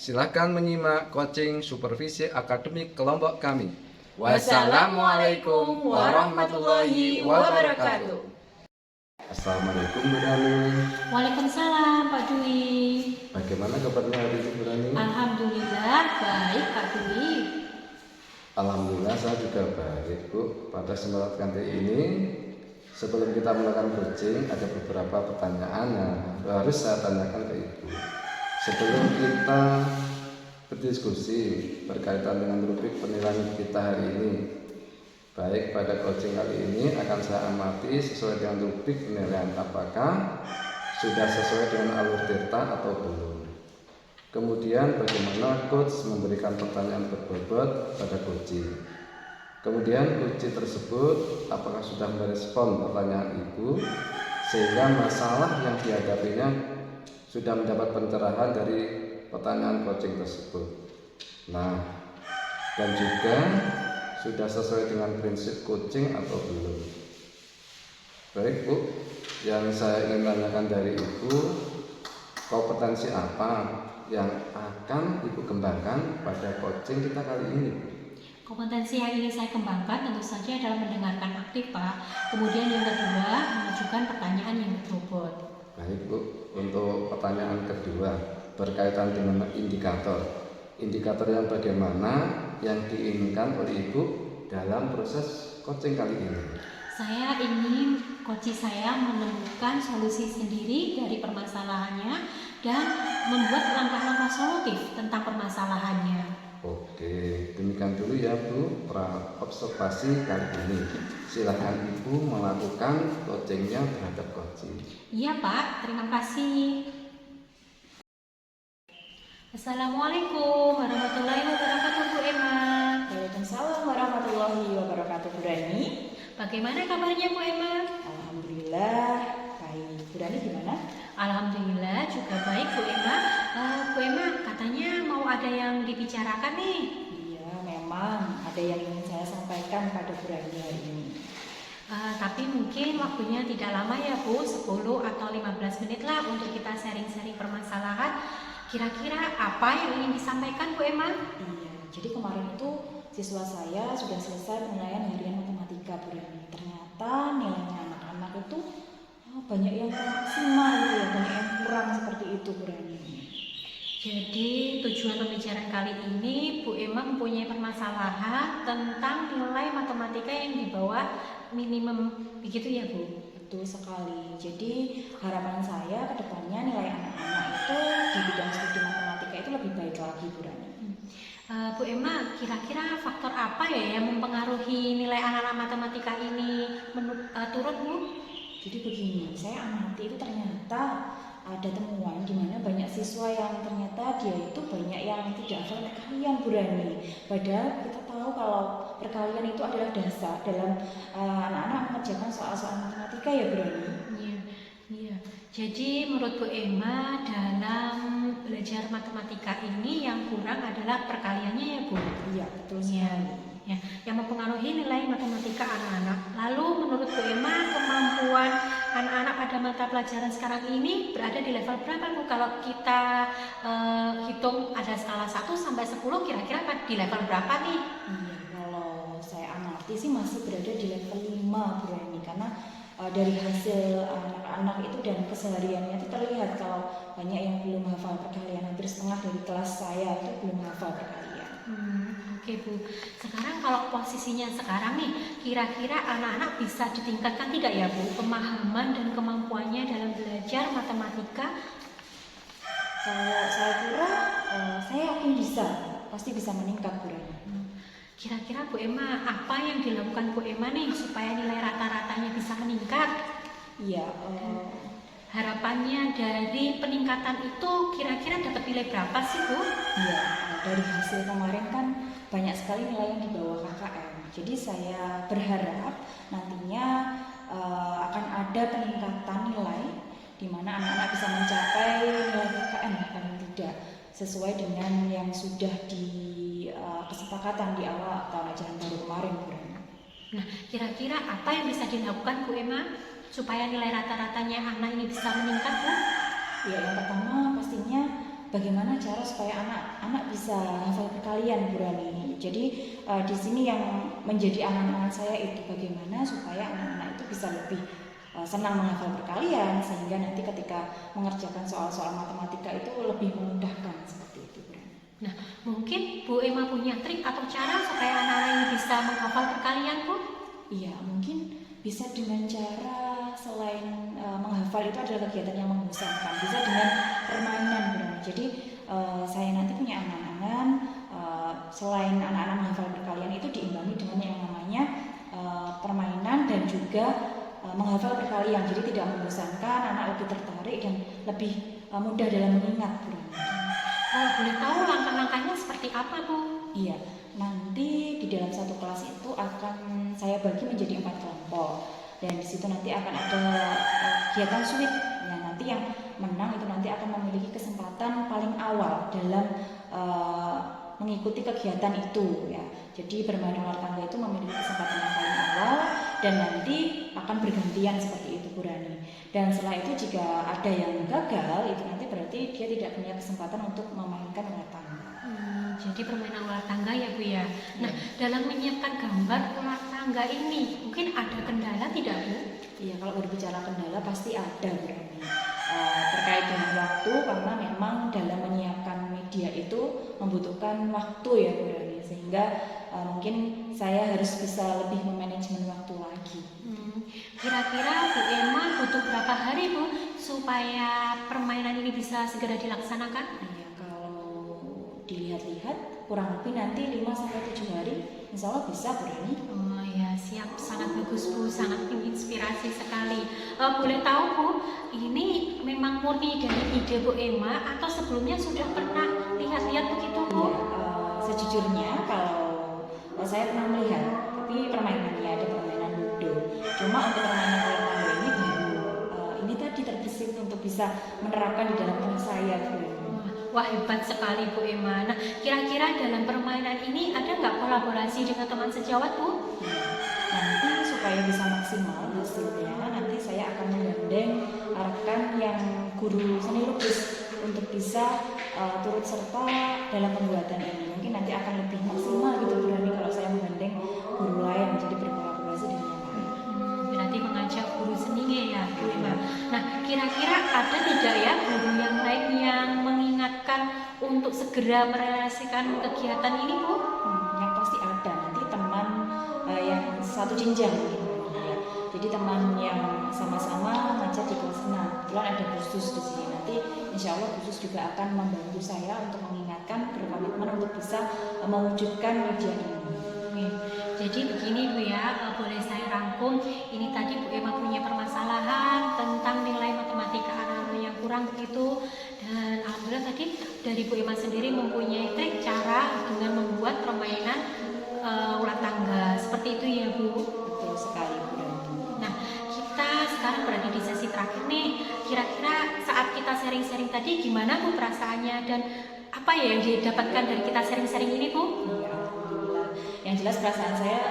Silakan menyimak coaching supervisi akademik kelompok kami. Wassalamualaikum warahmatullahi wabarakatuh. Assalamualaikum Bu Rani. Waalaikumsalam Pak Dwi. Bagaimana kabarnya hari ini Bu Rani? Alhamdulillah baik Pak Dwi. Alhamdulillah saya juga baik Bu. Pada kesempatan kali ini sebelum kita melakukan coaching ada beberapa pertanyaan yang harus saya tanyakan ke Ibu. Sebelum kita berdiskusi berkaitan dengan rubrik penilaian kita hari ini, baik pada coaching kali ini akan saya amati sesuai dengan rubrik penilaian apakah sudah sesuai dengan alur data atau belum. Kemudian bagaimana coach memberikan pertanyaan berbobot pada coaching. Kemudian coaching tersebut apakah sudah merespon pertanyaan Ibu sehingga masalah yang dihadapinya sudah mendapat pencerahan dari pertanyaan coaching tersebut. Nah, dan juga sudah sesuai dengan prinsip coaching atau belum. Baik Bu, yang saya ingin tanyakan dari Ibu, kompetensi apa yang akan Ibu kembangkan pada coaching kita kali ini? Kompetensi yang ingin saya kembangkan tentu saja adalah mendengarkan aktif Pak. Kemudian yang kedua mengajukan pertanyaan yang berbobot. Baik Bu, untuk pertanyaan kedua berkaitan dengan indikator. Indikator yang bagaimana yang diinginkan oleh Ibu dalam proses coaching kali ini? Saya ingin coach saya menemukan solusi sendiri dari permasalahannya dan membuat langkah-langkah solutif tentang permasalahannya. Oke, demikian dulu ya Bu, observasi kali ini. Silahkan Ibu melakukan coachingnya terhadap coaching. Iya Pak, terima kasih. Assalamualaikum warahmatullahi wabarakatuh Bu Emma. Waalaikumsalam warahmatullahi wabarakatuh Bu Rani. Bagaimana kabarnya Bu Emma? Alhamdulillah baik. Bu Rani gimana? Alhamdulillah juga baik Bu Emma. Bu Emma katanya mau ada yang dibicarakan nih. Iya memang ada yang ingin saya sampaikan pada Bu Rani hari ini. Tapi mungkin waktunya tidak lama ya Bu, 10 atau 15 menit lah untuk kita sharing-sharing permasalahan. Kira-kira apa yang ingin disampaikan Bu Emma? Iya, jadi kemarin itu siswa saya sudah selesai penilaian harian matematika Bu Rani. Ternyata nilainya anak-anak itu banyak yang maksimal gitu ya, banyak yang kurang seperti itu Bu Rani. Jadi tujuan pembicaraan kali ini Bu Emma mempunyai permasalahan tentang nilai matematika yang di bawah minimum, begitu ya Bu? Betul sekali. Jadi harapan saya ke depannya nilai anak-anak itu di bidang studi matematika itu lebih baik lagi Bu Rani. Bu Emma, kira-kira faktor apa ya yang mempengaruhi nilai anak-anak matematika ini turun Bu? Jadi begini, saya amati itu ternyata ada temuan di mana banyak siswa yang ternyata dia itu banyak yang tidak hafal perkalian Bu Rani. Padahal kita tahu kalau perkalian itu adalah dasar dalam anak-anak mengerjakan soal-soal matematika ya Bu Rani. Iya. Jadi menurut Bu Emma dalam belajar matematika ini yang kurang adalah perkaliannya ya Bu? Iya betul sekali. Ya, yang mempengaruhi nilai matematika anak-anak. Lalu menurut Bu Emma kemampuan anak-anak pada mata pelajaran sekarang ini berada di level berapa Bu? Kalau kita hitung ada skala 1 sampai 10 kira-kira di level berapa nih? Iya, kalau saya amati sih masih berada di level 5 Bu Rani, karena dari hasil anak-anak itu dan kesehariannya itu terlihat kalau banyak yang belum hafal perkalian. Hampir setengah dari kelas saya itu belum hafal perkalian. Oke Bu, sekarang kalau posisinya sekarang nih, kira-kira anak-anak bisa ditingkatkan tidak ya Bu pemahaman dan kemampuannya dalam belajar matematika? Kalau saya kira saya yakin bisa, pasti bisa meningkat Bu Rani. Kira-kira Bu Emma, apa yang dilakukan Bu Emma nih supaya nilai rata-ratanya bisa meningkat? Iya. Harapannya dari peningkatan itu kira-kira dapat nilai berapa sih Bu? Iya, dari hasil kemarin kan banyak sekali nilai yang di bawah KKM. Jadi saya berharap nantinya akan ada peningkatan nilai di mana anak-anak bisa mencapai nilai KKM paling tidak sesuai dengan yang sudah kesepakatan di awal tahun ajaran baru kemarin Bu Rani. Nah, kira-kira apa yang bisa dilakukan Bu Emma supaya nilai rata-ratanya anak ini bisa meningkat Bu? Ya, yang pertama pastinya bagaimana cara supaya anak-anak bisa hafal perkalian, Bu Rani. Jadi di sini yang menjadi angan-angan saya itu bagaimana supaya anak-anak itu bisa lebih senang menghafal perkalian, sehingga nanti ketika mengerjakan soal-soal matematika itu lebih memudahkan, seperti itu, Bu Rani. Nah, mungkin Bu Emma punya trik atau cara supaya anak-anak ini bisa menghafal perkalian, Bu? Iya, mungkin bisa dengan cara selain menghafal itu adalah kegiatan yang membosankan, bisa dengan permainan, Bu Rani. Jadi saya nanti punya angan-angan selain anak-anak menghafal perkalian itu diimbangi dengan yang namanya permainan dan juga menghafal perkalian. Jadi tidak membosankan, anak lebih tertarik dan lebih mudah dalam mengingat, Bu Rani. Kalau boleh tahu langkah-langkahnya seperti apa, Bu? Iya, nanti di dalam satu kelas itu akan saya bagi menjadi 4 kelompok, dan di situ nanti akan ada kegiatan sweet. Ya, nanti yang menang itu nanti akan memiliki kesempatan paling awal dalam mengikuti kegiatan itu, ya. Jadi bermain ular tangga itu memiliki kesempatan yang paling awal dan nanti akan bergantian seperti itu, Bu Rani. Dan setelah itu jika ada yang gagal itu nanti berarti dia tidak punya kesempatan untuk memainkan ular tangga. Jadi permainan ular tangga ya, Bu ya. Nah, dalam menyiapkan gambar ular tangga ini mungkin ada kendala tidak, Bu? Iya, kalau berbicara kendala pasti ada, Bu Rani. Terkait dengan waktu, karena memang dalam menyiapkan media itu membutuhkan waktu ya, Bu Rani, sehingga mungkin saya harus bisa lebih memanajemen waktu lagi. Kira-kira Bu Emma butuh berapa hari, Bu, supaya permainan ini bisa segera dilaksanakan? Iya, kalau dilihat-lihat kurang lebih nanti 5-7 hari, insya Allah bisa, Bu Rani. Oh ya, siap, sangat bagus, Bu, sangat menginspirasi sekali. Boleh tahu, Bu, ini memang murni dari ide Bu Emma atau sebelumnya sudah pernah lihat-lihat begitu, Bu? Ya, sejujurnya kalau saya pernah melihat, tapi permainannya ada permainan ludo. Cuma untuk permainan ular tangga ini baru ini tadi terbesit untuk bisa menerapkan di dalam kelas saya, Bu. Wah, hebat sekali, Bu Emma. Nah, kira-kira dalam permainan ini ada nggak kolaborasi dengan teman sejawat, Bu? Nanti supaya bisa maksimal hasilnya, nanti saya akan menggandeng rekan yang guru seni lukis untuk bisa turut serta dalam pembuatan ini. Mungkin nanti akan lebih maksimal gitu, Bu Rani, kalau saya menggandeng guru lain, jadi berkolaborasi dengan yang lain. Berarti mengajak guru seninya ya, Bu Emma. Nah, kira-kira ada tidak ya guru yang lain yang mengingatkan untuk segera merealisasikan kegiatan ini, Bu? Yang pasti ada, nanti teman yang satu jenjang mungkin, ya. Jadi teman yang sama-sama ngajar di kelas 6, kebetulan ada khusus di sini. Nanti insya Allah khusus juga akan membantu saya untuk mengingatkan, berkomitmen untuk bisa mewujudkan ujian ini. Jadi begini, Bu ya, boleh saya rangkum. Ini tadi Bu Emma punya permasalahan tentang nilai matematika anak-anak yang kurang begitu. Dan alhamdulillah tadi dari Bu Emma sendiri mempunyai trik cara dengan membuat permainan ular tangga. Seperti itu ya, Bu? Betul sekali, Bu. Nah, kita sekarang berada di sesi terakhir nih. Kira-kira saat kita sharing-sharing tadi gimana, Bu, perasaannya dan apa ya yang didapatkan dari kita sharing-sharing ini, Bu? Ya, alhamdulillah. Yang jelas perasaan saya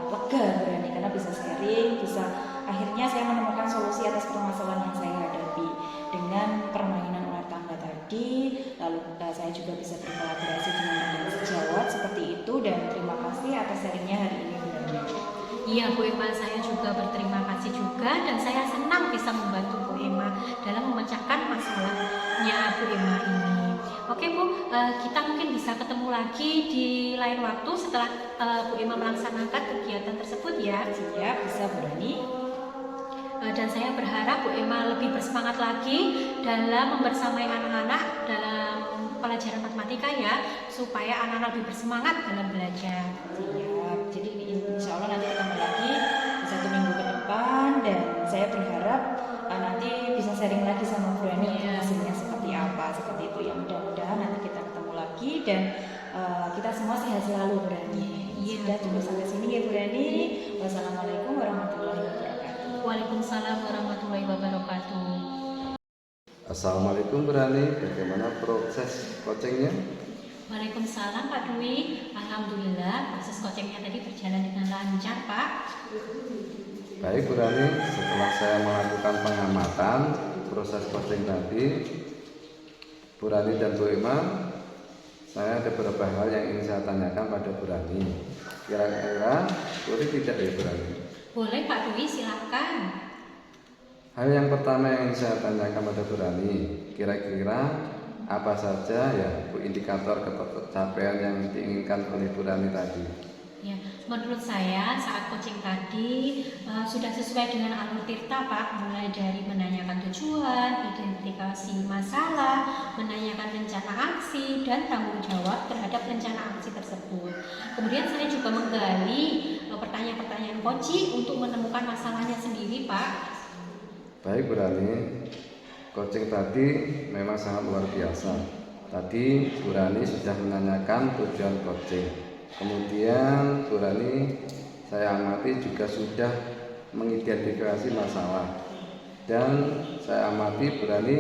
lega, Bu Rani, karena bisa sharing, bisa akhirnya saya menemukan solusi atas permasalahan yang saya hadapi dengan permainan ular tangga tadi. Lalu saya juga bisa berkolaborasi dengan teman sejawat seperti itu, dan terima kasih atas sharingnya hari ini, Bu Rani. Iya, Bu Emma, saya juga berterima kasih juga dan saya senang bisa membantu Bu Emma dalam memecahkan masalahnya Bu Emma ini. Oke, Bu, kita mungkin bisa ketemu lagi di lain waktu setelah Bu Emma melaksanakan kegiatan tersebut ya. Siap, bisa, Bu Rani. Dan saya berharap Bu Emma lebih bersemangat lagi dalam membersamai anak-anak dalam pelajaran matematika ya, supaya anak-anak lebih bersemangat dalam belajar. Siap, jadi insya Allah nanti ketemu lagi di 1 minggu ke depan, dan saya berharap nanti bisa sharing lagi sama Bu Rani hasilnya seperti apa, seperti itu ya. Mudah-mudahan nanti kita ketemu lagi dan kita semua sehat selalu, Bu Rani. Sudah cukup sampai sini ya, Bu Rani. Wassalamualaikum warahmatullahi wabarakatuh. Waalaikumsalam warahmatullahi wabarakatuh. Assalamualaikum Bu Rani, bagaimana proses coachingnya? Waalaikumsalam Pak Dwi. Alhamdulillah proses coachingnya tadi berjalan dengan lancar, Pak. Baik Bu Rani, setelah saya melakukan pengamatan proses coaching tadi, Bu Rani dan Bu Emma, saya ada beberapa hal yang ingin saya tanyakan pada Bu Rani. Kira-kira boleh tidak ya Bu Rani? Boleh Pak Dwi, silakan. Hal yang pertama yang ingin saya tanyakan pada Bu Rani, kira-kira apa saja ya Bu indikator ketercapaian yang diinginkan oleh Bu Rani tadi? Ya, menurut saya saat coaching tadi sudah sesuai dengan alur Tirta Pak, mulai dari menanyakan tujuan, identifikasi masalah, menanyakan rencana aksi, dan tanggung jawab terhadap rencana aksi tersebut. Kemudian saya juga menggali pertanyaan-pertanyaan coaching untuk menemukan masalahnya sendiri Pak. Baik Bu Rani, coaching tadi memang sangat luar biasa. Tadi Bu Rani sudah menanyakan tujuan coaching. Kemudian Bu Rani saya amati juga sudah mengidentifikasi masalah. Dan saya amati Bu Rani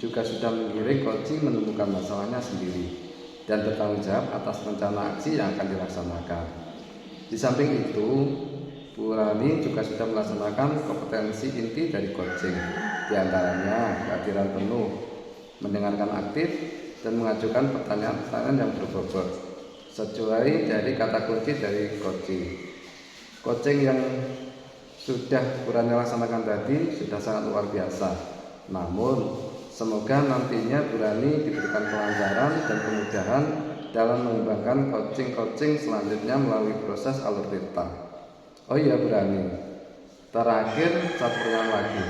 juga sudah mengiring coaching menemukan masalahnya sendiri dan bertanggung jawab atas rencana aksi yang akan dilaksanakan. Di samping itu, Bu Rani juga sudah melaksanakan kompetensi inti dari coaching, diantaranya kehadiran penuh, mendengarkan aktif, dan mengajukan pertanyaan-pertanyaan yang berbobot sesuai dari kata kunci dari coaching. Coaching yang sudah Bu Rani laksanakan tadi sudah sangat luar biasa. Namun, semoga nantinya Bu Rani diberikan kelancaran dan kemudahan dalam mengembangkan coaching-coaching selanjutnya melalui proses alur Tirta. Oh iya Bu Rani, terakhir satu pertanyaan lagi.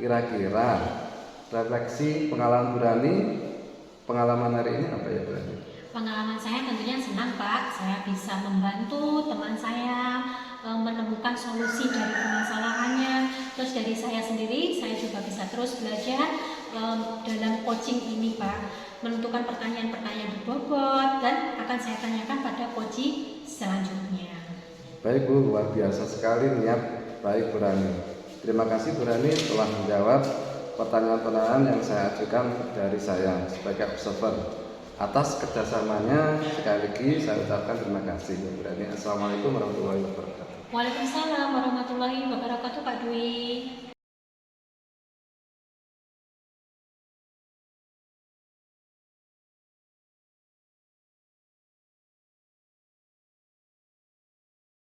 Kira-kira refleksi pengalaman Bu Rani, pengalaman hari ini apa ya Bu Rani? Pengalaman saya tentunya senang Pak, saya bisa membantu teman saya menemukan solusi dari permasalahannya. Terus dari saya sendiri, saya juga bisa terus belajar dalam coaching ini Pak, menentukan pertanyaan-pertanyaan berbobot dan akan saya tanyakan pada coaching selanjutnya. Baik Bu, luar biasa sekali niat baik Bu Rani. Terima kasih Bu Rani telah menjawab pertanyaan-pertanyaan yang saya ajukan dari saya sebagai observer. Atas kerjasamanya sekali lagi saya ucapkan terima kasih Bu Rani. Assalamualaikum warahmatullahi wabarakatuh. Waalaikumsalam warahmatullahi wabarakatuh Pak Dwi.